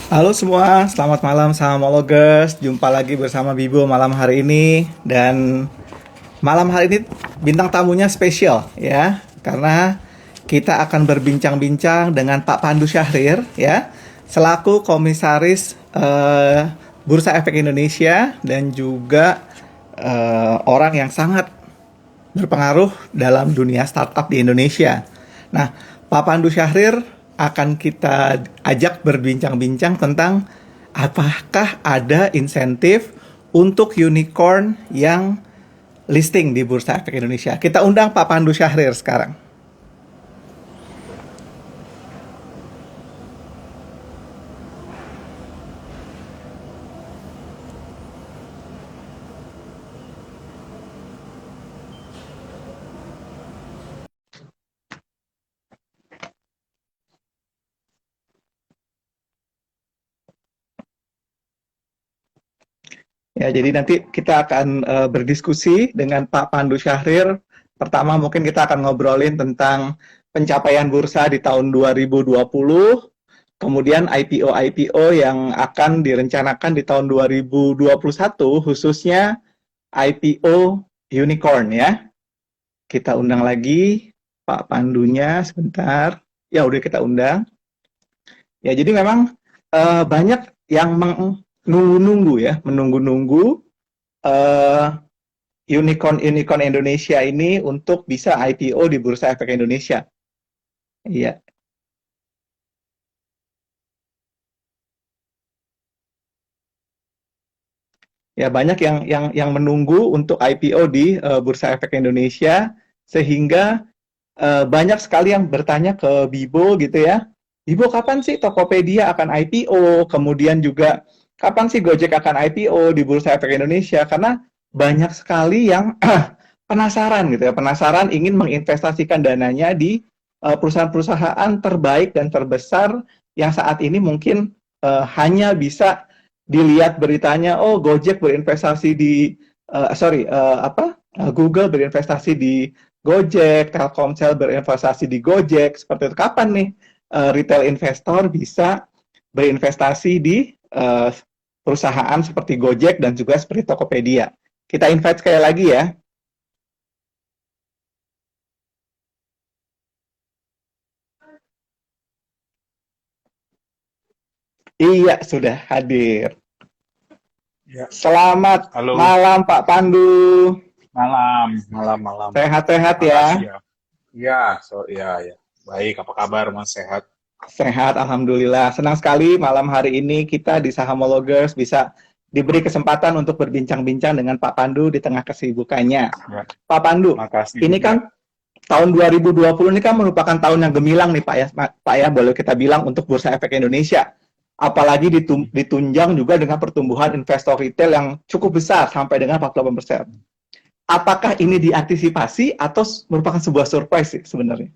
Halo semua, selamat malam Sahamologers. Jumpa lagi bersama Bibo malam hari ini. Dan malam hari ini bintang tamunya spesial ya. Karena kita akan berbincang-bincang dengan Pak Pandu Syahrir ya. Selaku Komisaris Bursa Efek Indonesia dan juga orang yang sangat berpengaruh dalam dunia startup di Indonesia. Nah, Pak Pandu Syahrir akan kita ajak berbincang-bincang tentang apakah ada insentif untuk unicorn yang listing di Bursa Efek Indonesia. Kita undang Pak Pandu Syahrir sekarang. Ya, jadi nanti kita akan berdiskusi dengan Pak Pandu Syahrir. Pertama mungkin kita akan ngobrolin tentang pencapaian bursa di tahun 2020, kemudian IPO-IPO yang akan direncanakan di tahun 2021, khususnya IPO unicorn ya. Kita undang lagi Pak Pandunya sebentar. Ya udah kita undang. Ya jadi memang banyak yang menunggu-nunggu ya, menunggu-nunggu eh, unicorn Indonesia ini untuk bisa IPO di Bursa Efek Indonesia. Iya. Ya banyak yang menunggu untuk IPO di Bursa Efek Indonesia sehingga banyak sekali yang bertanya ke Bibo gitu ya. Bibo kapan sih Tokopedia akan IPO? Kemudian juga kapan sih Gojek akan IPO di Bursa Efek Indonesia? Karena banyak sekali yang penasaran gitu ya, penasaran ingin menginvestasikan dananya di perusahaan-perusahaan terbaik dan terbesar yang saat ini mungkin hanya bisa dilihat beritanya, oh Gojek berinvestasi di Google berinvestasi di Gojek, Telkomsel berinvestasi di Gojek, seperti itu. Kapan nih retail investor bisa berinvestasi di perusahaan seperti Gojek dan juga seperti Tokopedia? Kita invite sekali lagi ya. Iya, sudah hadir. Ya, Selamat halo, malam Pak Pandu. malam, malam, malam. Sehat-sehat ya. Makasih ya. Ya, ya. Baik, apa kabar Mas? Sehat? Sehat, Alhamdulillah. Senang sekali malam hari ini kita di Sahamologers bisa diberi kesempatan untuk berbincang-bincang dengan Pak Pandu di tengah kesibukannya. Ya, Pak Pandu, makasih ini juga. kan tahun 2020 ini kan merupakan tahun yang gemilang nih Pak ya, Pak ya boleh kita bilang untuk Bursa Efek Indonesia. Apalagi ditunjang juga dengan pertumbuhan investor retail yang cukup besar sampai dengan 48%. Apakah ini diantisipasi atau merupakan sebuah surprise sih sebenarnya?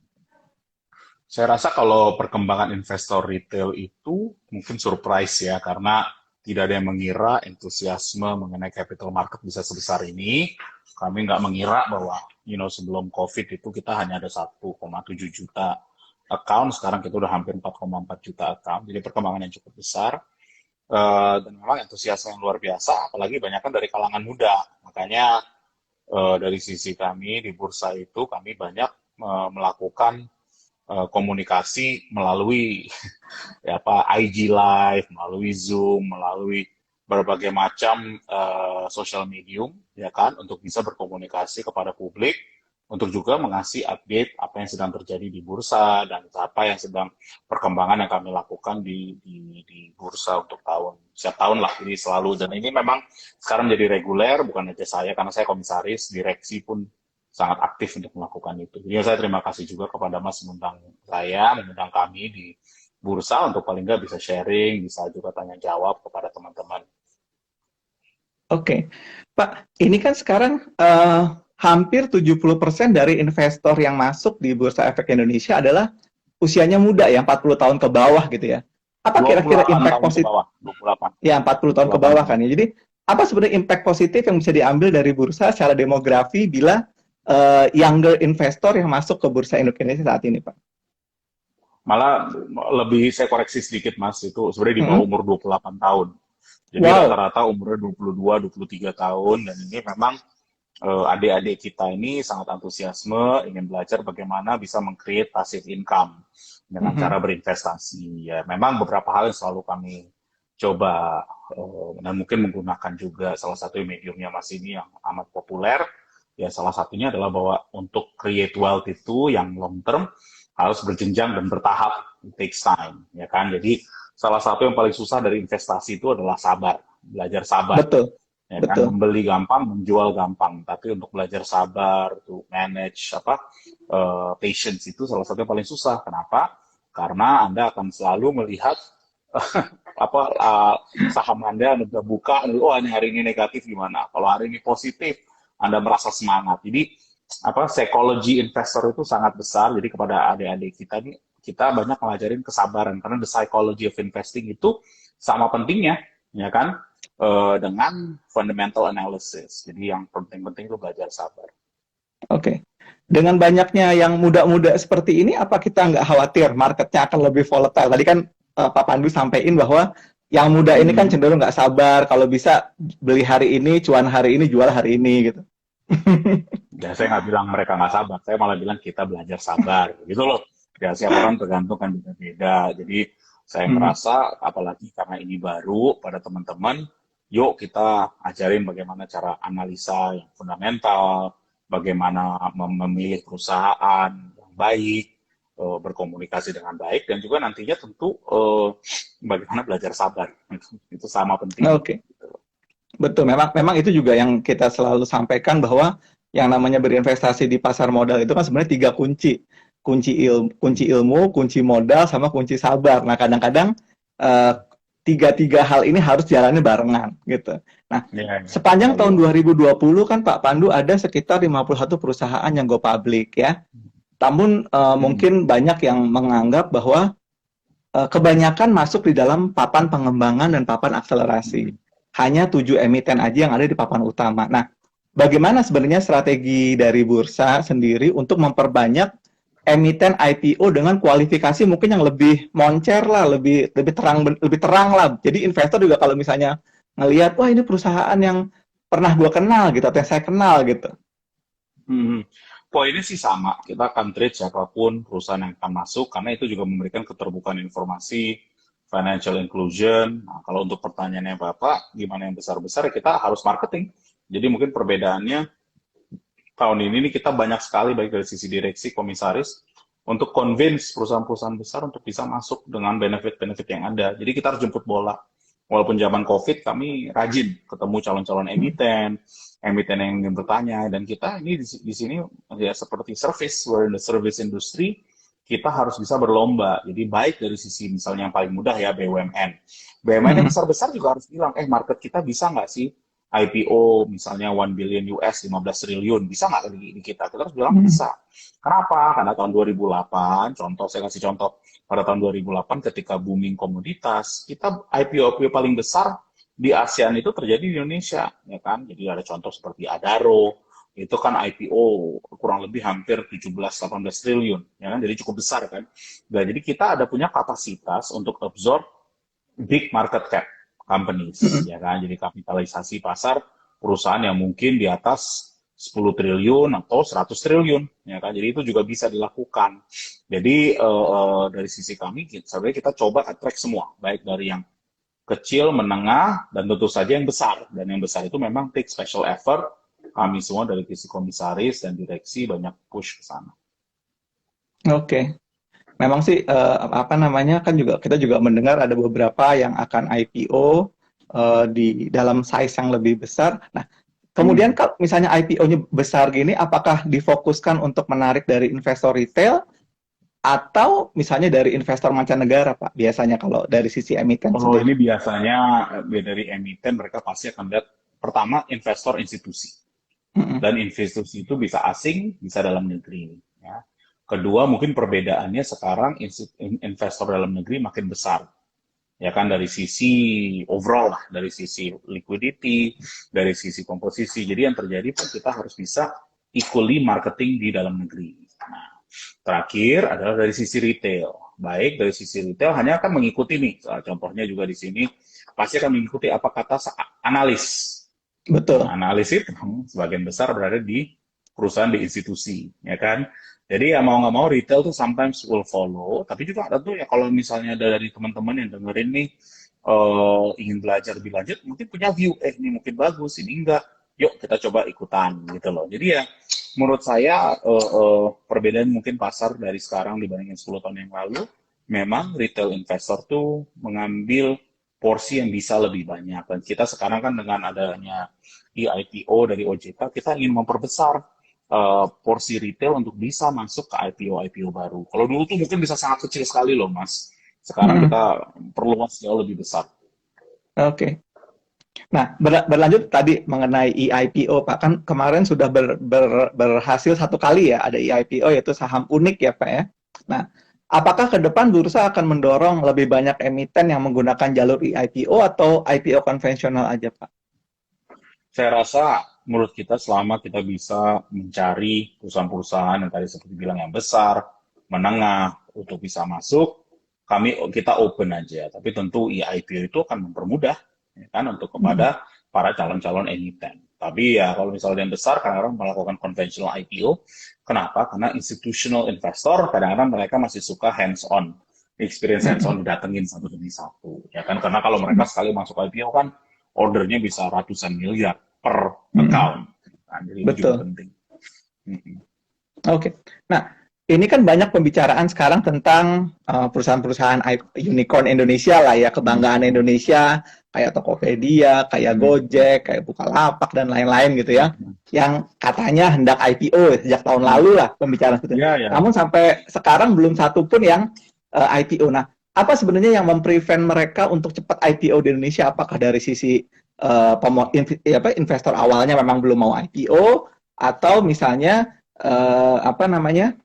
Saya rasa kalau perkembangan investor retail itu mungkin surprise ya, karena tidak ada yang mengira entusiasme mengenai capital market bisa sebesar ini. Kami nggak mengira bahwa, sebelum COVID itu kita hanya ada 1,7 juta account, sekarang kita udah hampir 4,4 juta account. Jadi perkembangan yang cukup besar. Dan memang antusiasme yang luar biasa, apalagi banyak kan dari kalangan muda. Makanya dari sisi kami di bursa itu kami banyak melakukan komunikasi melalui ya apa IG Live, melalui Zoom, melalui berbagai macam social medium ya kan untuk bisa berkomunikasi kepada publik untuk juga mengasih update apa yang sedang terjadi di bursa dan apa yang sedang perkembangan yang kami lakukan di bursa untuk setiap tahun lah, jadi selalu. Dan ini memang sekarang menjadi reguler, bukan aja saya, karena saya komisaris, direksi pun sangat aktif untuk melakukan itu. Jadi saya terima kasih juga kepada Mas mengundang kami di bursa untuk paling nggak bisa sharing, bisa juga tanya jawab kepada teman-teman. Oke, Pak, ini kan sekarang hampir 70% dari investor yang masuk di Bursa Efek Indonesia adalah usianya muda ya, 40 tahun ke bawah gitu ya. Apa kira-kira 28 impact tahun ke positif? bawah, 28, Ya, 40 tahun ke 28 bawah tahun. kan ya. Jadi, apa sebenarnya impact positif yang bisa diambil dari bursa secara demografi bila younger investor yang masuk ke Bursa Indonesia saat ini, Pak? Malah lebih saya koreksi sedikit Mas, itu sebenarnya di bawah Mm-mm. umur 28 tahun. Jadi Wow. rata-rata umurnya 22, 23 tahun dan ini memang adik-adik kita ini sangat antusiasme ingin belajar bagaimana bisa meng-create passive income dengan Mhm. cara berinvestasi. Ya, memang beberapa hal yang selalu kami coba dan mungkin menggunakan juga salah satu mediumnya Mas ini yang amat populer. Ya, salah satunya adalah bahwa untuk create wealth itu yang long term harus berjenjang dan bertahap, it takes time, ya kan? Jadi salah satu yang paling susah dari investasi itu adalah sabar, belajar sabar, Betul, ya kan, betul. membeli gampang menjual gampang tapi untuk belajar sabar to manage patience itu salah satu yang paling susah. Kenapa? Karena Anda akan selalu melihat saham Anda udah buka, oh ini hari ini negatif gimana, kalau hari ini positif Anda merasa semangat. Jadi psikologi investor itu sangat besar. Jadi kepada adik-adik kita nih, kita banyak ngajarin kesabaran karena the psychology of investing itu sama pentingnya, ya kan, dengan fundamental analysis. Jadi yang penting-penting itu belajar sabar. Oke. Dengan banyaknya yang muda-muda seperti ini, apa kita nggak khawatir marketnya akan lebih volatile? Tadi kan Pak Pandu sampaikan bahwa yang muda ini kan Hmm. cenderung nggak sabar. Kalau bisa beli hari ini, cuan hari ini, jual hari ini gitu. Ya saya nggak bilang mereka nggak sabar, saya malah bilang kita belajar sabar, gitu loh. Ya siapa orang tergantung kan beda-beda. Jadi saya Hmm. merasa, apalagi karena ini baru pada teman-teman, yuk kita ajarin bagaimana cara analisa yang fundamental, bagaimana memilih perusahaan yang baik, berkomunikasi dengan baik, dan juga nantinya tentu bagaimana belajar sabar. Itu sama pentingnya. Oke. Betul, memang memang itu juga yang kita selalu sampaikan bahwa yang namanya berinvestasi di pasar modal itu kan sebenarnya tiga kunci. Kunci ilmu, kunci modal, sama kunci sabar. Nah, kadang-kadang eh, tiga-tiga hal ini harus jalannya barengan gitu. Nah, Ya, sepanjang tahun value. 2020 kan Pak Pandu ada sekitar 51 perusahaan yang go public ya. Namun Hmm. mungkin banyak yang menganggap bahwa kebanyakan masuk di dalam papan pengembangan dan papan akselerasi. Hanya 7 emiten aja yang ada di papan utama. Nah, bagaimana sebenarnya strategi dari bursa sendiri untuk memperbanyak emiten IPO dengan kualifikasi mungkin yang lebih moncer lah, lebih terang lah. Jadi investor juga kalau misalnya ngelihat, wah ini perusahaan yang pernah gue kenal gitu, atau yang saya kenal gitu. Hmm. Poinnya sih sama, kita akan treat siapapun perusahaan yang akan masuk, karena itu juga memberikan keterbukaan informasi, financial inclusion. Nah, kalau untuk pertanyaannya Bapak, gimana yang besar-besar, ya kita harus marketing. Jadi mungkin perbedaannya, tahun ini nih kita banyak sekali, baik dari sisi direksi, komisaris, untuk convince perusahaan-perusahaan besar untuk bisa masuk dengan benefit-benefit yang ada. Jadi kita harus jemput bola. Walaupun zaman COVID kami rajin ketemu calon-calon emiten, emiten yang ingin bertanya, dan kita ini di sini ya seperti service, we're in the service industry, kita harus bisa berlomba. Jadi baik dari sisi misalnya yang paling mudah ya BUMN. BUMN yang Hmm. besar-besar juga harus bilang, market kita bisa nggak sih IPO misalnya 1 billion US, 15 triliun, bisa nggak di kita? Kita harus bilang Hmm. bisa. Kenapa? Karena tahun 2008, contoh, saya kasih contoh, pada tahun 2008 ketika booming komoditas, kita IPO paling besar di ASEAN itu terjadi di Indonesia, ya kan? Jadi ada contoh seperti Adaro, itu kan IPO kurang lebih hampir 17-18 triliun, ya kan? Jadi cukup besar kan. Nah, jadi kita ada punya kapasitas untuk absorb big market cap companies, Hmm. ya kan? Jadi kapitalisasi pasar perusahaan yang mungkin di atas 10 triliun atau 100 triliun, ya kan? Jadi itu juga bisa dilakukan. Jadi dari sisi kami, sebenarnya kita coba attract semua, baik dari yang kecil, menengah, dan tentu saja yang besar. Dan yang besar itu memang take special effort. Kami semua dari sisi komisaris dan direksi banyak push ke sana. Oke. Memang sih apa namanya kan juga kita juga mendengar ada beberapa yang akan IPO di dalam size yang lebih besar. Nah, kemudian Hmm. kalau misalnya IPO-nya besar gini, apakah difokuskan untuk menarik dari investor retail atau misalnya dari investor mancanegara, Pak? Biasanya kalau dari sisi emiten Kalau sendiri. ini biasanya dari emiten mereka pasti akan lihat pertama investor institusi. Mm-mm. Dan institusi itu bisa asing, bisa dalam negeri. Ya. Kedua, mungkin perbedaannya sekarang investor dalam negeri makin besar. Ya kan dari sisi overall lah, dari sisi liquidity, dari sisi komposisi. Jadi yang terjadi pun kita harus bisa equally marketing di dalam negeri. Nah, Terakhir adalah dari sisi retail. Baik dari sisi retail hanya akan mengikuti nih, contohnya juga di sini pasti akan mengikuti apa kata analis. Betul. Analis itu sebagian besar berada di perusahaan di institusi, ya kan? Jadi ya mau nggak mau retail tuh sometimes will follow, tapi juga ada tuh ya kalau misalnya ada dari teman-teman yang dengerin nih ingin belajar lebih lanjut, mungkin punya view, ini mungkin bagus, ini enggak, yuk kita coba ikutan gitu loh. Jadi ya menurut saya perbedaan mungkin pasar dari sekarang dibandingin 10 tahun yang lalu, memang retail investor tuh mengambil porsi yang bisa lebih banyak. Dan kita sekarang kan dengan adanya IPO dari OJK, kita ingin memperbesar porsi retail untuk bisa masuk ke IPO-IPO baru. Kalau dulu tuh mungkin bisa sangat kecil sekali loh, Mas. Sekarang Mm-mm. kita perluas jauh lebih besar. Oke. Nah, berlanjut tadi mengenai EIPO, Pak. Kan kemarin sudah berhasil satu kali ya, ada EIPO yaitu saham unik ya, Pak ya. Nah, apakah ke depan bursa akan mendorong lebih banyak emiten yang menggunakan jalur EIPO atau IPO konvensional aja, Pak? Saya rasa menurut kita selama kita bisa mencari perusahaan-perusahaan yang tadi seperti bilang yang besar, menengah untuk bisa masuk, kita open aja. Tapi tentu IPO itu akan mempermudah ya kan untuk Hmm. kepada para calon-calon emiten. Tapi ya kalau misalnya yang besar kadang-kadang melakukan conventional IPO, kenapa? Karena institutional investor kadang-kadang mereka masih suka hands on, experience hands Hmm. on didatengin satu demi satu, ya kan? Karena kalau mereka sekali masuk IPO kan ordernya bisa ratusan miliar per Hmm. account. Nah, jadi ini juga Betul. penting. Mm-mm. Oke. Nah, ini kan banyak pembicaraan sekarang tentang perusahaan-perusahaan unicorn Indonesia lah ya, kebanggaan Indonesia, kayak Tokopedia, kayak Gojek, kayak Bukalapak dan lain-lain gitu ya, yang katanya hendak IPO sejak tahun lalu lah pembicaraan itu. Ya, ya. Namun sampai sekarang belum satu pun yang IPO. Nah, apa sebenarnya yang memprevent mereka untuk cepat IPO di Indonesia? Apakah dari sisi investor awalnya memang belum mau IPO, atau misalnya apa namanya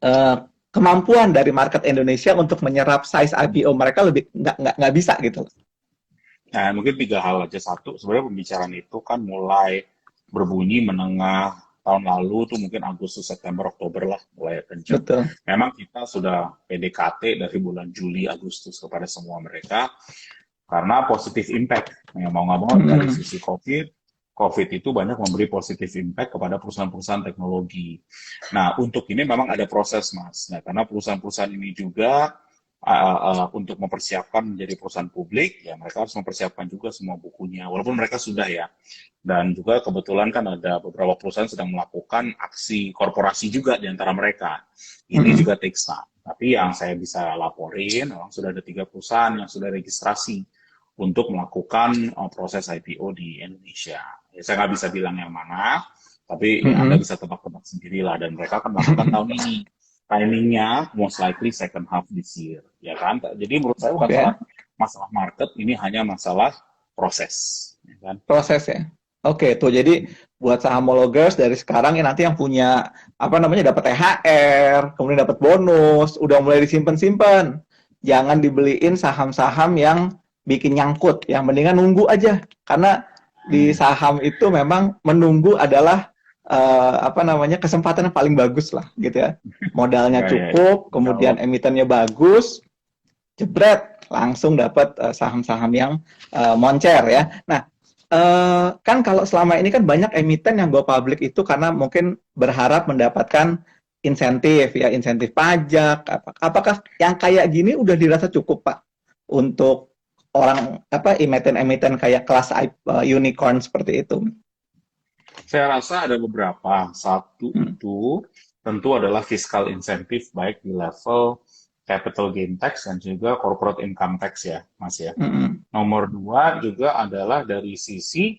uh, kemampuan dari market Indonesia untuk menyerap size IPO mereka lebih nggak bisa gitu. Nah, mungkin tiga hal aja. Satu, sebenarnya pembicaraan itu kan mulai berbunyi menengah tahun lalu tuh mungkin Agustus, September, Oktober lah mulai kenceng. Betul. Memang kita sudah PDKT dari bulan Juli, Agustus kepada semua mereka karena positif impact. Ya, mau nggak mau dari Hmm. sisi COVID, COVID itu banyak memberi positif impact kepada perusahaan-perusahaan teknologi. Nah, untuk ini memang ada proses, Mas. Nah, karena perusahaan-perusahaan ini juga untuk mempersiapkan menjadi perusahaan publik, ya mereka harus mempersiapkan juga semua bukunya, walaupun mereka sudah ya. Dan juga kebetulan kan ada beberapa perusahaan sedang melakukan aksi korporasi juga di antara mereka. Ini Hmm. juga takes time. Tapi yang saya bisa laporin, memang sudah ada 3 perusahaan yang sudah registrasi untuk melakukan proses IPO di Indonesia. Ya, saya nggak bisa bilang yang mana, tapi ya Anda Hmm. bisa tebak-tebak sendirilah. Dan mereka akan melakukan tahun ini. Timingnya most likely second half this year, ya kan? Jadi menurut saya bukan Oke. masalah market, ini hanya masalah proses, ya kan? Proses ya. Oke, tuh jadi buat sahamologers dari sekarang ya nanti yang punya apa namanya dapat THR, kemudian dapat bonus, udah mulai disimpan-simpan. Jangan dibeliin saham-saham yang bikin nyangkut, yang mendingan nunggu aja. Karena di Hmm. saham itu memang menunggu adalah apa namanya kesempatan yang paling bagus lah gitu ya. Modalnya Ya. cukup, Insya Allah. kemudian emitennya bagus, jebret langsung dapat saham-saham yang moncer ya. Nah, kan kalau selama ini kan banyak emiten yang go public itu karena mungkin berharap mendapatkan insentif ya, insentif pajak. Apakah yang kayak gini udah dirasa cukup, Pak, untuk orang apa emiten-emiten kayak kelas unicorn seperti itu? Saya rasa ada beberapa. Satu Hmm. itu tentu adalah fiscal incentive baik di level capital gain tax dan juga corporate income tax ya, Mas ya. Hmm. Nomor dua juga adalah dari sisi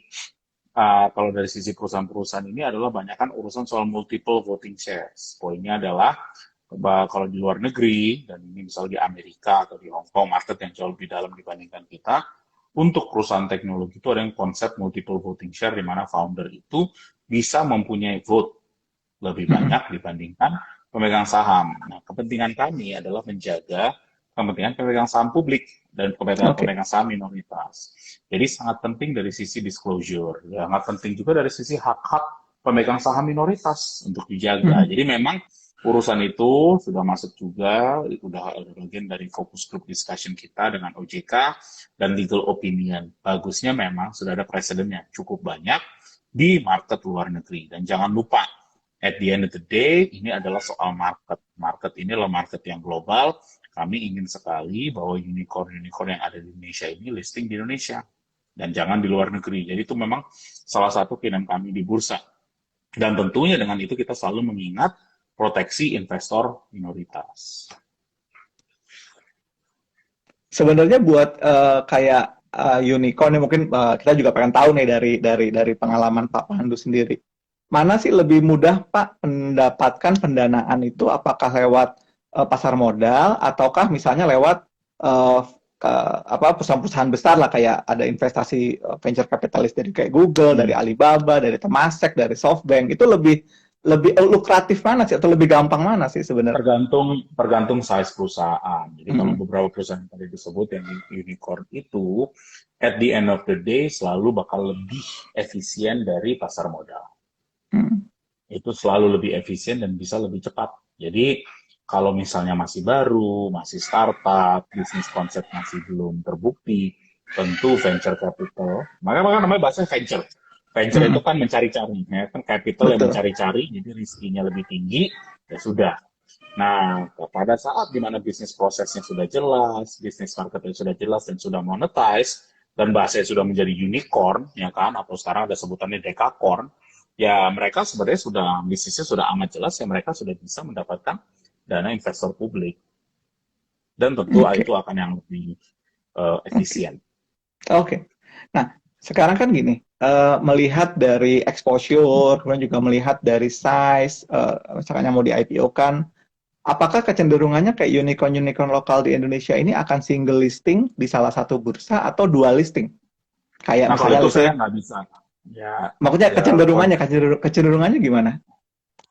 kalau dari sisi perusahaan-perusahaan ini adalah banyak kan urusan soal multiple voting shares. Poinnya adalah kalau di luar negeri dan ini misalnya di Amerika atau di Hong Kong market yang jauh lebih dalam dibandingkan kita, untuk perusahaan teknologi itu ada yang konsep multiple voting share di mana founder itu bisa mempunyai vote lebih Hmm. banyak dibandingkan pemegang saham. Nah, kepentingan kami adalah menjaga kepentingan pemegang saham publik dan pemegang, Oke. pemegang saham minoritas. Jadi sangat penting dari sisi disclosure, sangat penting juga dari sisi hak-hak pemegang saham minoritas untuk dijaga. Hmm. Jadi memang Urusan itu sudah masuk juga, udah ada bagian dari fokus group discussion kita dengan OJK dan legal opinion. Bagusnya memang sudah ada presidennya cukup banyak di market luar negeri. Dan jangan lupa, at the end of the day, ini adalah soal market. Market ini adalah market yang global. Kami ingin sekali bahwa unicorn-unicorn yang ada di Indonesia ini listing di Indonesia. Dan jangan di luar negeri. Jadi itu memang salah satu keinginan kami di bursa. Dan tentunya dengan itu kita selalu mengingat proteksi investor minoritas. Sebenarnya buat kayak unicorn nih mungkin kita juga pengen tahu nih dari pengalaman Pak Pandu sendiri. Mana sih lebih mudah Pak mendapatkan pendanaan itu? Apakah lewat pasar modal ataukah misalnya lewat eh, perusahaan-perusahaan besar lah kayak ada investasi venture capitalist dari kayak Google, dari Hmm. Alibaba, dari Temasek, dari SoftBank itu lebih lebih lukratif mana sih atau lebih gampang mana sih sebenarnya? Tergantung size perusahaan. Jadi kalau Mm-mm. beberapa perusahaan yang tadi disebut yang unicorn itu, at the end of the day selalu bakal lebih efisien dari pasar modal. Mm. Itu selalu lebih efisien dan bisa lebih cepat. Jadi kalau misalnya masih baru, masih startup, bisnis konsep masih belum terbukti, tentu venture capital, maka namanya bahasa venture. Venture itu Mm-mm. kan mencari-cari, ya kan capital yang Betul. mencari-cari, jadi riskinya lebih tinggi, ya sudah. Nah, pada saat dimana bisnis prosesnya sudah jelas, bisnis marketnya sudah jelas dan sudah monetize, dan bahasanya sudah menjadi unicorn, ya kan, atau sekarang ada sebutannya decacorn, ya mereka sebenarnya sudah bisnisnya sudah amat jelas ya mereka sudah bisa mendapatkan dana investor publik dan tentu Oke, itu akan yang lebih oke, efisien. oke. Nah, sekarang kan gini, melihat dari exposure, kemudian juga melihat dari size, misalkan yang mau di IPO kan, apakah kecenderungannya kayak unicorn-unicorn lokal di Indonesia ini akan single listing di salah satu bursa atau dual listing? Kayak Nah kalau misalnya, itu let's saya say, nggak bisa. Ya, maksudnya ya kecenderungannya, kecenderungannya gimana?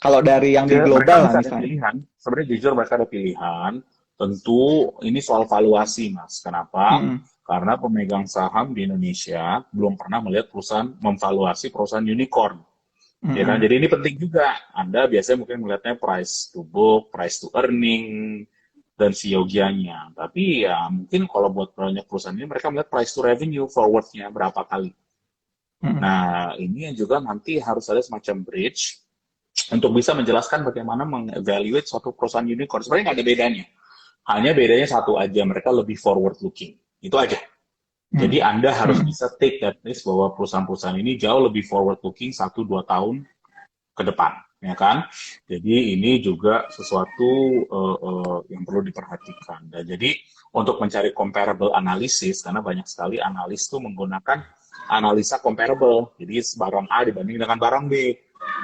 Kalau dari yang di mereka global lah bisa ada misalnya. pilihan. Sebenarnya jujur mereka ada pilihan. Tentu ini soal valuasi, Mas. Kenapa? Mm-mm. Karena pemegang saham di Indonesia belum pernah melihat perusahaan memvaluasi perusahaan unicorn. Ya kan? Mm-mm. Jadi ini penting juga. Anda biasanya mungkin melihatnya price to book, price to earning, dan siogianya. Tapi ya mungkin kalau buat banyak perusahaan ini mereka melihat price to revenue forward-nya berapa kali. Mm-mm. Nah, ini yang juga nanti harus ada semacam bridge untuk bisa menjelaskan bagaimana mengevaluate suatu perusahaan unicorn. Sebenarnya nggak ada bedanya. Hanya bedanya satu aja, mereka lebih forward looking. Itu aja. Jadi Mm-mm. Anda harus Mm-mm. bisa take that risk bahwa perusahaan-perusahaan ini jauh lebih forward looking 1-2 tahun ke depan, ya kan? Jadi ini juga sesuatu yang perlu diperhatikan. Dan jadi untuk mencari comparable analysis, karena banyak sekali analis tuh menggunakan analisa comparable. Jadi barang A dibanding dengan barang B.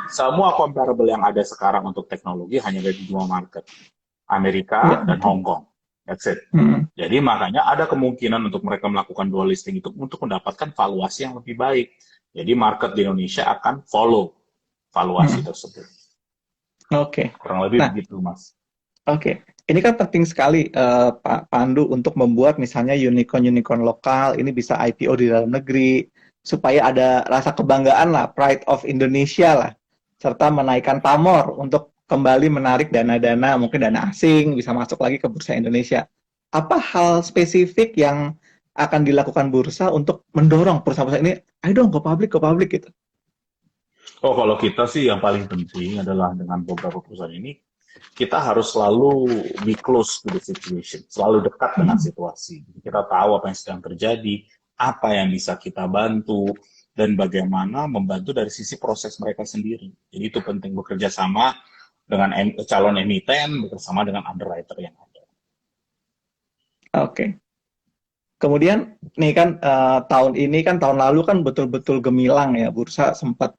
Semua comparable yang ada sekarang untuk teknologi hanya ada di dua market, Iya, Amerika dan betul. Hong Kong. That's it. Mm-mm. Jadi makanya ada kemungkinan untuk mereka melakukan dual listing itu untuk mendapatkan valuasi yang lebih baik. Jadi market di Indonesia akan follow valuasi Mm-mm. tersebut. Oke. Kurang lebih Nah, begitu, Mas. oke. Ini kan penting sekali Pak Pandu untuk membuat misalnya unicorn-unicorn lokal ini bisa IPO di dalam negeri supaya ada rasa kebanggaan lah, pride of Indonesia lah, serta menaikkan pamor untuk kembali menarik dana-dana, mungkin dana asing bisa masuk lagi ke bursa Indonesia. Apa hal spesifik yang akan dilakukan bursa untuk mendorong perusahaan-perusahaan ini, ayo dong go public gitu. Oh, kalau kita sih yang paling penting adalah dengan beberapa perusahaan ini, kita harus selalu be close to the situation, selalu dekat dengan Hmm. situasi. Kita tahu apa yang sedang terjadi, apa yang bisa kita bantu, dan bagaimana membantu dari sisi proses mereka sendiri. Jadi itu penting bekerja sama dengan calon emiten, bekerjasama dengan underwriter yang ada. Oke. Kemudian nih kan tahun ini kan tahun lalu kan betul-betul gemilang ya bursa sempat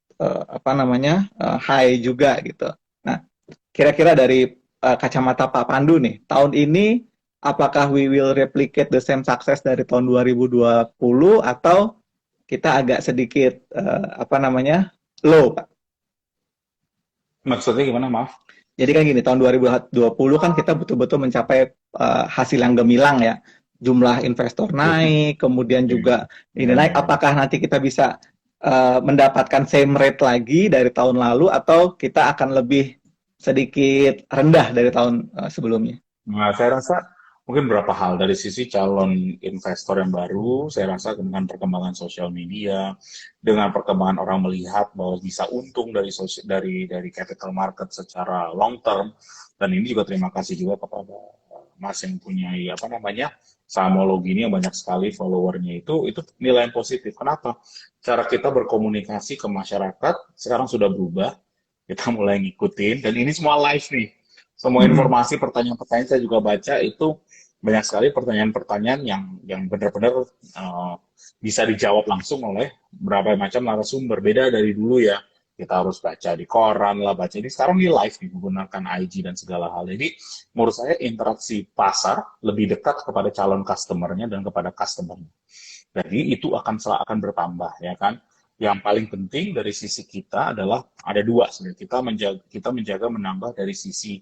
high juga gitu. Nah, kira-kira dari kacamata Pak Pandu nih, tahun ini apakah we will replicate the same success dari tahun 2020 atau kita agak sedikit low, Pak? Maksudnya gimana, maaf? Jadi kan gini, tahun 2020 kan kita betul-betul mencapai hasil yang gemilang ya. Jumlah investor naik, kemudian juga ini Ya, naik. ya, ya. Apakah nanti kita bisa mendapatkan same rate lagi dari tahun lalu atau kita akan lebih sedikit rendah dari tahun sebelumnya. Nah, saya rasa mungkin beberapa hal dari sisi calon investor yang baru, saya rasa dengan perkembangan sosial media, dengan perkembangan orang melihat bahwa bisa untung dari capital market secara long term, dan ini juga terima kasih juga kepada Mas yang punya apa namanya sahamologi ini yang banyak sekali followernya itu nilai yang positif. Kenapa? Cara kita berkomunikasi ke masyarakat sekarang sudah berubah, kita mulai ngikutin, dan ini semua live nih. Semua Mm-mm. informasi, pertanyaan-pertanyaan saya juga baca itu banyak sekali pertanyaan-pertanyaan yang benar-benar bisa dijawab langsung oleh berbagai macam narasumber. Beda dari dulu ya, kita harus baca di koran lah, baca ini sekarang di live nih menggunakan IG dan segala hal. Jadi menurut saya interaksi pasar lebih dekat kepada calon customer-nya dan kepada customer-nya. Jadi itu akan bertambah ya kan. Yang paling penting dari sisi kita adalah ada dua sebenarnya. Kita menjaga menambah dari sisi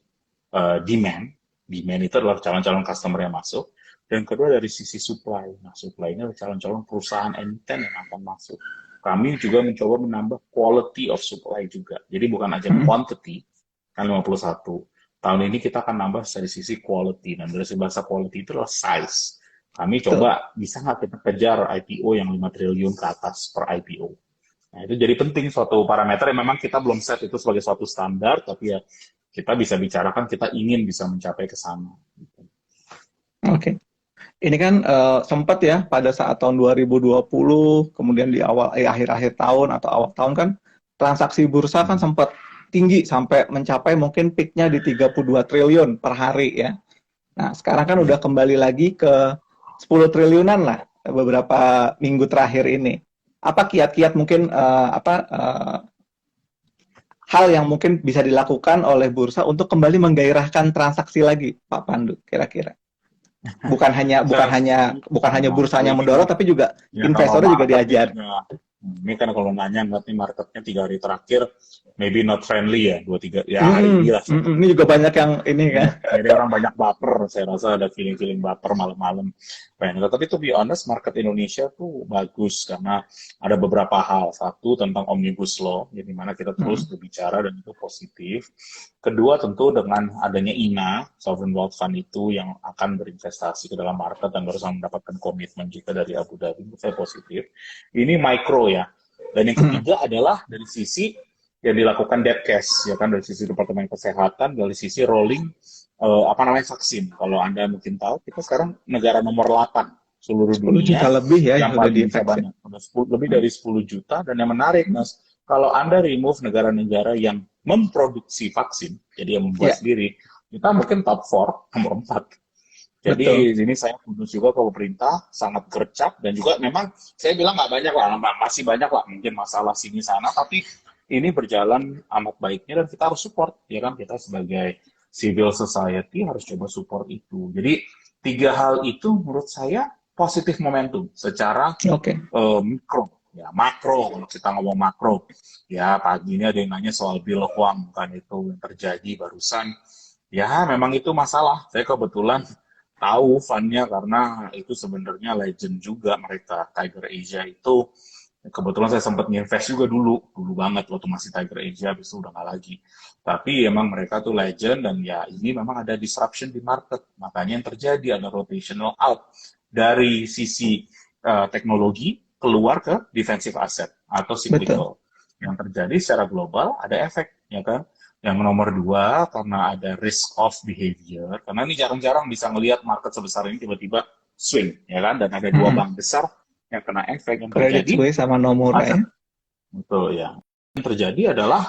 demand. Demand itu adalah calon-calon customer yang masuk. Dan kedua dari sisi supply. Nah, supply ini adalah calon-calon perusahaan emiten yang akan masuk. Kami juga mencoba menambah quality of supply juga. Jadi bukan aja Mm-mm. quantity, kan 51. Tahun ini kita akan nambah dari sisi quality. Dan dari sisi bahasa quality itu adalah size. Kami Betul. coba bisa nggak kita kejar IPO yang 5 triliun ke atas per IPO. Nah, itu jadi penting suatu parameter yang memang kita belum set itu sebagai suatu standar, tapi ya kita bisa bicarakan kita ingin bisa mencapai ke sana. Oke. Ini kan sempat ya pada saat tahun 2020, kemudian di akhir-akhir tahun atau awal tahun kan transaksi bursa kan Hmm. sempat tinggi sampai mencapai mungkin peaknya di 32 triliun per hari ya. Nah, sekarang kan Ya. udah kembali lagi ke 10 triliunan lah beberapa minggu terakhir ini. Apa kiat-kiat mungkin hal yang mungkin bisa dilakukan oleh bursa untuk kembali menggairahkan transaksi lagi, Pak Pandu, kira-kira? Saya rasa Bukan hanya bursanya ini mendorong, tapi juga ya kalau investornya juga market diajar. juga ini kan kalau nanya berarti marketnya 3 hari terakhir maybe not friendly ya 2 3 ya hari ini lah Ini juga banyak yang ini kan. jadi orang banyak baper, saya rasa ada feeling-feeling baper malam-malam. Tapi to be honest, market Indonesia tuh bagus karena ada beberapa hal. Satu, tentang Omnibus Law, di mana kita terus Mm, berbicara dan itu positif. Kedua, tentu dengan adanya INA, Sovereign Wealth Fund itu yang akan berinvestasi ke dalam market dan baru mendapatkan komitmen juga dari Abu Dhabi, itu saya positif. Ini micro ya. Dan yang mm, ketiga adalah dari sisi yang dilakukan debt cash, ya kan, dari sisi Departemen Kesehatan, dari sisi rolling apa namanya vaksin. Kalau Anda mungkin tahu, kita sekarang negara nomor 8 seluruh 10 juta dunia lebih ya yang yang udah paling bisa divaksin. banyak. Lebih dari 10 juta. Dan yang menarik, Mas, kalau Anda remove negara-negara yang memproduksi vaksin, jadi yang membuat Ya, sendiri, kita mungkin top 4, nomor 4. betul. Jadi di sini saya kudus juga ke pemerintah, sangat gercep, dan juga memang saya bilang nggak banyak lah, masih banyak lah mungkin masalah sini sana, tapi ini berjalan amat baiknya dan kita harus support, ya kan, kita sebagai civil society harus coba support itu. Jadi 3 hal itu menurut saya positif momentum secara Oke. mikro, ya makro kalau kita ngomong makro, ya pagi ini ada yang nanya soal Bill Hwang kan itu yang terjadi barusan, ya memang itu masalah. Saya kebetulan tahu fundnya karena itu sebenarnya legend juga mereka. Tiger Asia itu kebetulan saya sempat nginvest juga dulu banget waktu masih Tiger Asia, habis itu udah nggak lagi. Tapi emang mereka tuh legend dan ya ini memang ada disruption di market. Makanya yang terjadi ada rotational out dari sisi teknologi keluar ke defensive asset atau Betul. cyclical. Yang terjadi secara global ada efek, ya kan? Yang nomor dua, karena ada risk of behavior. Karena ini jarang-jarang bisa melihat market sebesar ini tiba-tiba swing, ya kan? Dan ada dua Mm. bank besar yang kena efek yang Credit terjadi. Suisse sama Nomura Aset ya. betul ya. Yang terjadi adalah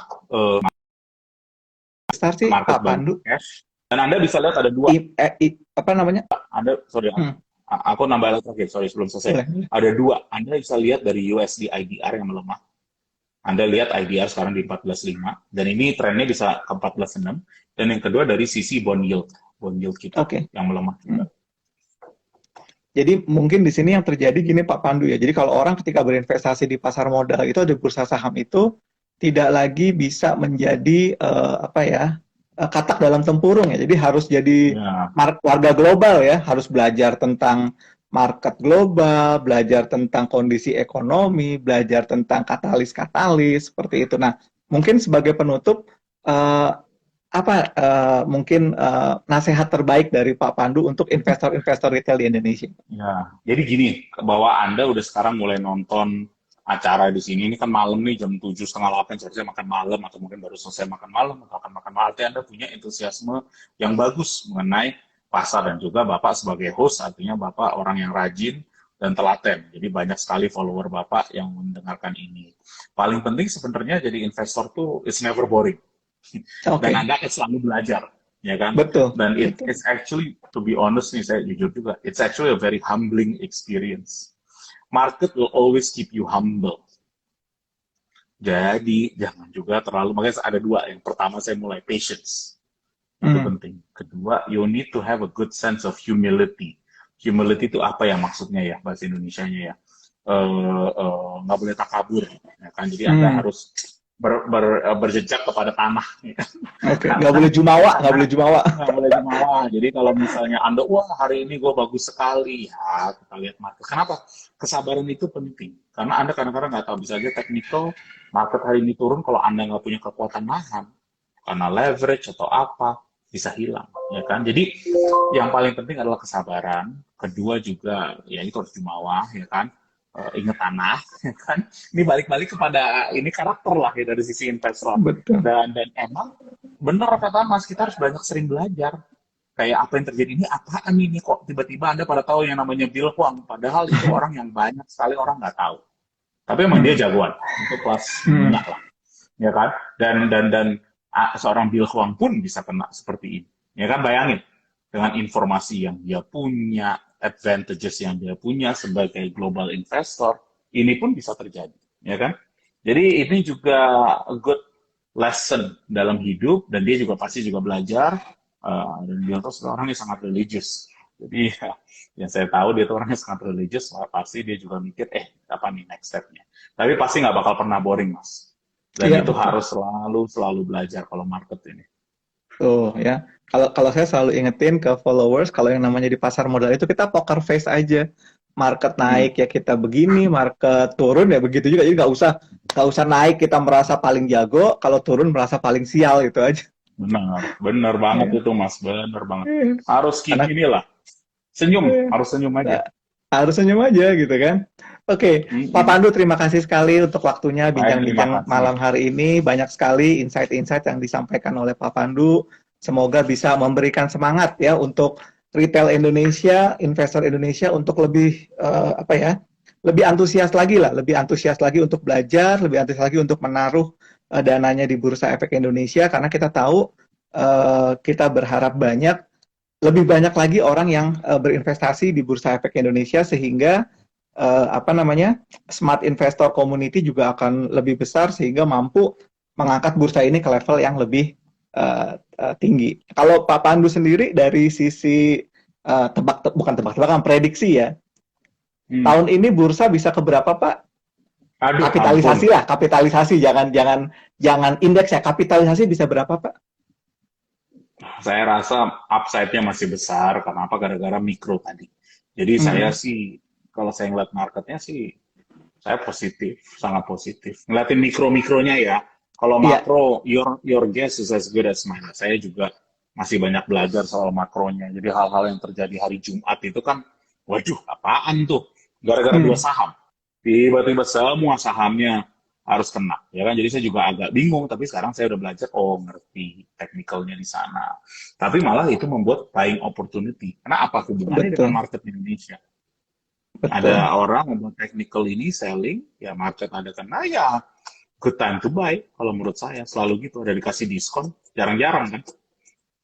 Start sih market Pak bank Pandu. cash. Dan Anda bisa lihat ada dua. Apa namanya? Anda, sorry, Hmm, aku nambah lagi terakhir, sorry sebelum selesai. boleh, boleh. Ada dua. Anda bisa lihat dari USD IDR yang melemah. Anda lihat IDR sekarang di 14,5 dan ini trennya bisa ke 14,6. Dan yang kedua dari sisi bond yield kita Oke. yang melemah juga. Hmm. Jadi mungkin di sini yang terjadi gini Pak Pandu ya. Jadi kalau orang ketika berinvestasi di pasar modal itu di bursa saham itu tidak lagi bisa menjadi katak dalam tempurung ya. Jadi harus jadi Ya, warga global ya, harus belajar tentang market global, belajar tentang kondisi ekonomi, belajar tentang katalis-katalis seperti itu. Nah, mungkin sebagai penutup, eh, apa mungkin nasihat terbaik dari Pak Pandu untuk investor-investor retail di Indonesia? Ya, jadi gini, bahwa Anda udah sekarang mulai nonton acara di sini, ini kan malam nih jam 7:30, 8 seharusnya makan malam, atau mungkin baru selesai makan malam, atau akan makan malam, artinya Anda punya entusiasme yang bagus mengenai pasar, dan juga Bapak sebagai host, artinya Bapak orang yang rajin dan telaten. Jadi banyak sekali follower Bapak yang mendengarkan ini. Paling penting sebenarnya jadi investor tuh, it's never boring. Dan Oke, Anda akan selalu belajar, ya kan? betul, Dan betul. it's actually, to be honest nih, saya jujur juga, it's actually a very humbling experience. Market will always keep you humble. Jadi jangan juga terlalu, makanya ada dua. Yang pertama saya mulai patience, itu Hmm, penting. Kedua, you need to have a good sense of humility. Humility itu apa ya maksudnya ya bahasa Indonesianya ya? Nggak boleh takabur, ya kan? Jadi Anda hmm, harus berjejak kepada tanah, ya kan? oke. Nggak karena boleh jumawa, nggak karena boleh jumawa. nggak boleh jumawa. Jadi kalau misalnya Anda, wah hari ini gue bagus sekali, ya kita lihat market. Kenapa? Kesabaran itu penting. Karena Anda kadang-kadang nggak tahu, bisa aja technical market hari ini turun, kalau Anda nggak punya kekuatan nahan, karena leverage atau apa, bisa hilang, ya kan? Jadi yang paling penting adalah kesabaran. Kedua juga, ya itu harus jumawa, ya kan? Ingat tanah, ya kan? Ini balik-balik kepada ini karakter lah ya dari sisi investor. Betul. Dan emang bener kata Mas, kita harus banyak sering belajar. Kayak apa yang terjadi ini, apaan ini kok tiba-tiba Anda pada tahu yang namanya Bill Huang, padahal itu orang yang banyak sekali orang nggak tahu. Tapi emang dia Hmm, jagoan, itu kelas hmm, dunia lah, ya kan? Dan seorang Bill Huang pun bisa kena seperti ini, ya kan? Bayangin dengan informasi yang dia punya, advantages yang dia punya sebagai global investor, ini pun bisa terjadi, ya kan? Jadi ini juga a good lesson dalam hidup, dan dia juga pasti juga belajar. Dan dia tuh orangnya sangat religius. Jadi ya, yang saya tahu dia tuh orangnya sangat religius, pasti dia juga mikir, apa nih next step-nya. Tapi pasti nggak bakal pernah boring, Mas. Dan iya itu betul. harus selalu selalu belajar kalau market ini. Tuh ya. Kalau kalau saya selalu ingetin ke followers, kalau yang namanya di pasar modal itu kita poker face aja. Market Hmm, naik ya kita begini, market turun ya begitu juga. Jadi nggak usah naik kita merasa paling jago, kalau turun merasa paling sial gitu aja. benar, benar banget Iya. itu Mas, benar banget. Iya. Harus keep Karena inilah, senyum, iya. harus senyum aja. Nah, harus senyum aja gitu kan. Oke, Pak Mm-mm. Pandu terima kasih sekali untuk waktunya Baik, terima bincang-bincang kasih. malam hari ini. Banyak sekali insight-insight yang disampaikan oleh Pak Pandu. Semoga bisa memberikan semangat ya untuk retail Indonesia, investor Indonesia untuk lebih apa ya, lebih antusias lagi lah, lebih antusias lagi untuk belajar, lebih antusias lagi untuk menaruh dananya di Bursa Efek Indonesia karena kita tahu kita berharap lebih banyak lagi orang yang berinvestasi di Bursa Efek Indonesia sehingga apa namanya smart investor community juga akan lebih besar sehingga mampu mengangkat bursa ini ke level yang lebih tinggi. Kalau Pak Pandu sendiri dari sisi bukan tebak-tebakan prediksi ya, Hmm. tahun ini bursa bisa ke berapa Pak? Aduh, ampun. Kapitalisasi lah, kapitalisasi jangan jangan jangan indeks ya, kapitalisasi bisa berapa Pak? Saya rasa upside-nya masih besar. Kenapa? Gara-gara mikro tadi. Jadi saya Hmm, sih, kalau saya ngeliat marketnya sih, saya positif, sangat positif. Ngeliatin mikro-mikronya ya. Kalau iya makro, your guess is as good as mine. Saya juga masih banyak belajar soal makronya. Jadi hal-hal yang terjadi hari Jumat itu kan, waduh, apaan tuh? Gara-gara dua hmm, saham. Tiba-tiba semua sahamnya harus kena. Ya kan? Jadi saya juga agak bingung, tapi sekarang saya udah belajar, oh ngerti technicalnya di sana. Tapi malah itu membuat buying opportunity. Karena apa hubungannya dengan betul market Indonesia? Ada betul. orang membuat technical ini selling, ya market ada kena, ya good time to buy. Kalau menurut saya selalu gitu, ada dikasih diskon, jarang-jarang kan.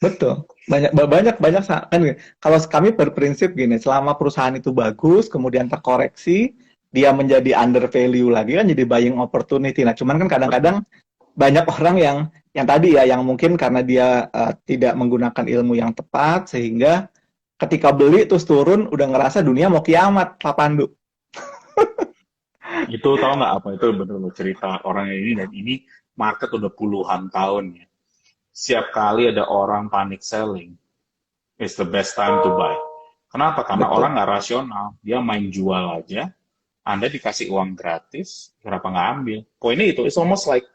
Betul. Banyak kan gini, kalau kami berprinsip gini, selama perusahaan itu bagus, kemudian terkoreksi, dia menjadi under value lagi kan jadi buying opportunity. Nah, cuman kan Betul. kadang-kadang banyak orang yang tadi ya yang mungkin karena dia tidak menggunakan ilmu yang tepat sehingga ketika beli terus turun udah ngerasa dunia mau kiamat, Pak Pandu. Itu tahu nggak apa itu betul cerita orang ini, dan ini market udah puluhan tahun ya. Setiap kali ada orang panic selling, it's the best time to buy. Kenapa? Karena orang Betul. nggak rasional. Dia main jual aja, Anda dikasih uang gratis, kenapa nggak ambil? Poinnya itu, it's almost like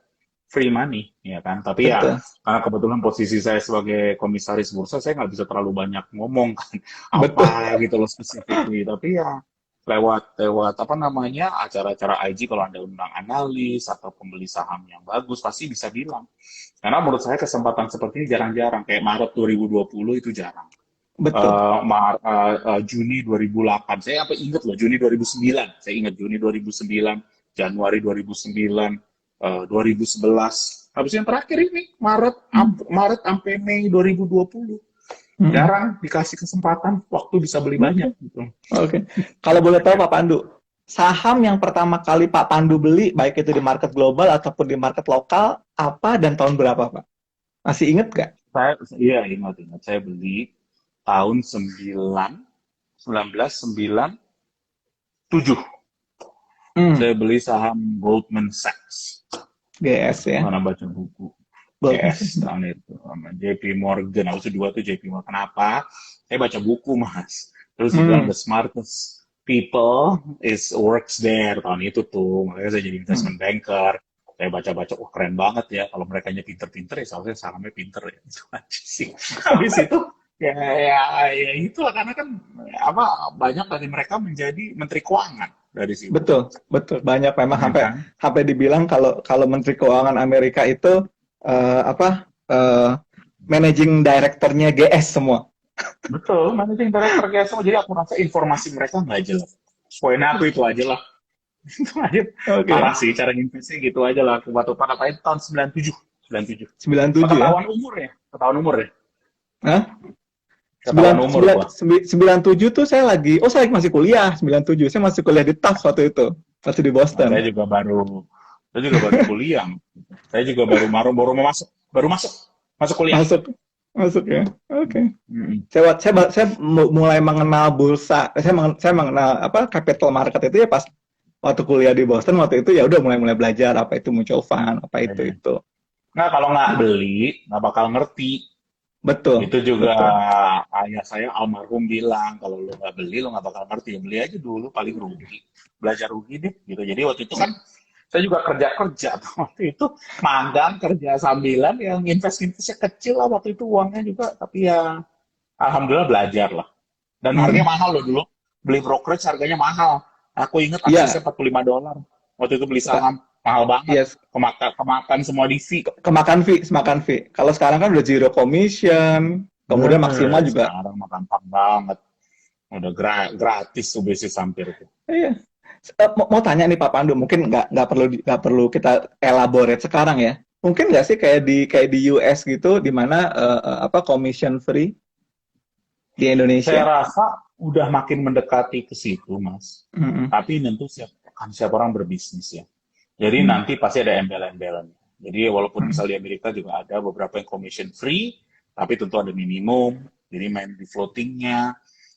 free money, ya kan? Tapi ya, Betul, karena kebetulan posisi saya sebagai komisaris bursa, saya nggak bisa terlalu banyak ngomong kan, betul. apa gitu loh specifically. Tapi ya, lewat apa namanya, acara-acara IG, kalau Anda undang analis atau pembeli saham yang bagus, pasti bisa bilang. Karena menurut saya kesempatan seperti ini jarang-jarang. Kayak Maret 2020 itu jarang. Betul. Juni 2008. Saya apa ingat loh, Juni 2009. Saya ingat Juni 2009, Januari 2009, 2011. Habis yang terakhir ini Maret sampai Mei 2020. Mm-mm. Jarang dikasih kesempatan, waktu bisa beli banyak gitu. Oke. Kalau boleh tahu Pak Pandu, saham yang pertama kali Pak Pandu beli, baik itu di market global ataupun di market lokal, apa dan tahun berapa, Pak? Masih inget nggak? Iya, ingat-ingat. Saya beli tahun 1997. Hmm, Saya beli saham Goldman Sachs. GS ya. Karena baca buku. Goldman Yes, Sachs. tahun itu sama JP Morgan. Aku dua tuh JP Morgan. Kenapa? Saya baca buku, Mas. Terus dibilang Hmm, the smartest people is works there tahun itu tuh. Makanya saya jadi hmm. investment banker. Saya baca-baca, wah keren banget ya. Kalau mereka pinter-pinter ya seharusnya sahamnya pinter ya. Itu aja sih. Habis itu ya itu lah, karena kan apa, banyak dari mereka menjadi menteri keuangan dari situ. Betul, betul. Banyak memang Ya sampai kan? sampai dibilang kalau kalau Menteri Keuangan Amerika itu apa managing directornya GS semua. Betul, managing director kayak semua. Jadi aku rasa informasi mereka nggak jelas. Poin aku itu aja lah. Itu aja. Parah Oke. sih, cara investnya gitu aja lah. Kubat-kubat apa itu tahun 97. 97. 97 ya. Ketahuan umur ya? Ketahuan umur ya? Hah? Ketahuan Sembilan umur sembilan gua. sembilan tujuh tuh saya lagi, oh saya masih kuliah 97. Saya masih kuliah di Tufts waktu itu, waktu di Nah, Boston. saya juga baru kuliah. Saya juga baru mau masuk. Baru masuk kuliah. Masuk, masuk ya. Oke. Mm-mm. Saya mulai mengenal bursa. Saya mengenal apa capital market itu ya pas waktu kuliah di Boston waktu itu ya udah mulai belajar apa itu mutual fund, apa itu Iya. itu. Nah, kalau nggak beli, nggak bakal ngerti. Betul, Itu juga betul. ayah saya almarhum bilang, kalau lo nggak beli, lo nggak bakal ngerti. Beli aja dulu, paling rugi. Belajar rugi deh, gitu. Jadi waktu itu kan, saya juga kerja-kerja. Waktu itu magang, kerja sambilan, yang investasinya kecil lah waktu itu uangnya juga. Tapi ya, alhamdulillah belajar lah. Dan harganya Hmm. mahal loh dulu. Beli brokerage harganya mahal. Aku ingat aksesnya Iya, $45. Waktu itu beli Kak. saham, mahal banget. Yes, Kemakan semua di fee. semakan fee. Kalau sekarang kan udah zero commission, kemudian maksimal juga. Sekarang makan banget. Udah gratis tuh bisnis hampir itu. Iya. Mau tanya nih Pak Pandu, mungkin nggak perlu kita elaborate sekarang ya. Mungkin nggak sih kayak di US gitu, di mana apa commission free di Saya Indonesia? rasa udah makin mendekati ke situ, Mas. Mm-mm. Tapi tentu siap orang berbisnis ya. Jadi Mm. nanti pasti ada embel-embelnya. Jadi walaupun Mm. misalnya di Amerika juga ada beberapa yang commission free, tapi tentu ada minimum. Jadi main di floatingnya,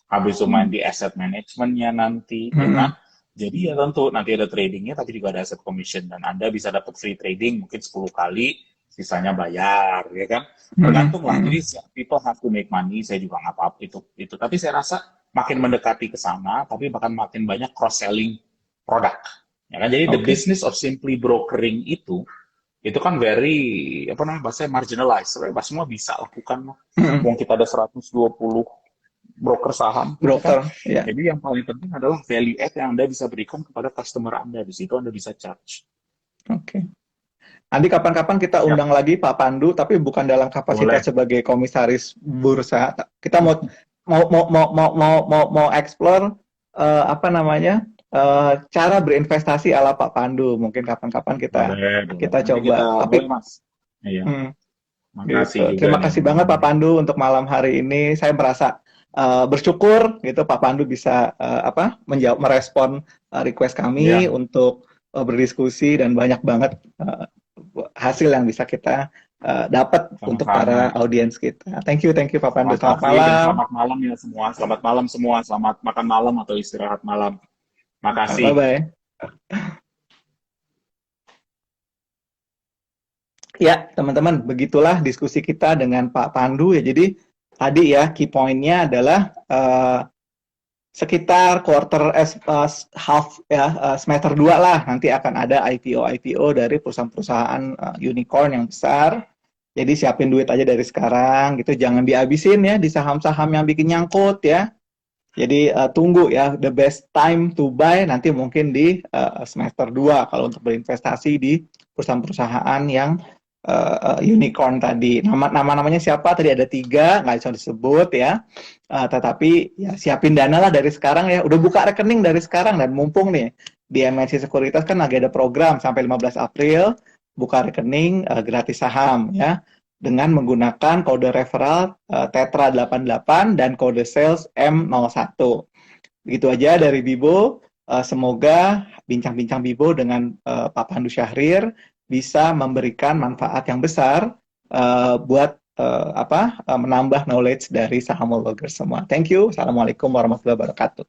habis itu main di asset managementnya nanti, ya kan? Mm-mm. Jadi ya tentu nanti ada tradingnya, tapi juga ada asset commission. Dan Anda bisa dapat free trading mungkin 10 kali, sisanya bayar, ya kan? Mm-mm. Tergantung lah. Mm-mm. Jadi people have to make money. Saya juga nggak apa-apa itu. Tapi saya rasa makin mendekati ke sana, tapi bahkan makin banyak cross selling produk. Ya kan? Jadi the Oke. business of simply brokering itu kan very apa namanya bahasanya marginalized. Sebenarnya semua bisa lakukan. Mm-mm. Wong kita ada 120 broker saham, gitu kan. Broker, ya. Jadi yang paling penting adalah value add yang Anda bisa berikan kepada customer Anda. Di situ Anda bisa charge. Oke. Nanti kapan-kapan kita Siap, undang lagi Pak Pandu, tapi bukan dalam boleh. kapasitas sebagai komisaris bursa. Kita mau explore apa namanya cara berinvestasi ala Pak Pandu. Mungkin kapan-kapan Boleh. kita Nanti coba. kita, Tapi boleh Mas. Iya, hmm, makasih gitu. juga Terima nih. kasih banget Pak Pandu untuk malam hari ini. Saya merasa bersyukur gitu Pak Pandu bisa apa merespon request kami Iya, untuk berdiskusi dan banyak banget hasil yang bisa kita dapat untuk sama-sama. para audiens kita. Thank you Pak Pandu. Selamat Makasih dan malam. selamat malam ya semua. Selamat malam semua. Selamat makan malam atau istirahat malam. Bye Makasih. bye. Ya, teman-teman, begitulah diskusi kita dengan Pak Pandu ya. Jadi tadi ya key point-nya adalah sekitar half ya, semester 2 lah nanti akan ada IPO dari perusahaan-perusahaan unicorn yang besar. Jadi siapin duit aja dari sekarang gitu, jangan dihabisin ya di saham-saham yang bikin nyangkut ya. Jadi tunggu ya, the best time to buy nanti mungkin di semester 2 kalau untuk berinvestasi di perusahaan-perusahaan yang unicorn tadi. Nama-namanya siapa? Tadi ada 3, nggak bisa disebut ya. Tetapi ya siapin dana lah dari sekarang ya. Udah buka rekening dari sekarang dan mumpung nih di MNC Sekuritas kan lagi ada program sampai 15 April buka rekening gratis saham ya dengan menggunakan kode referral Tetra 88 dan kode sales M01. Begitu aja dari Bibo. Semoga bincang-bincang Bibo dengan Pak Pandu Syahrir bisa memberikan manfaat yang besar buat menambah knowledge dari sahamologers semua. Thank you. Assalamualaikum warahmatullahi wabarakatuh.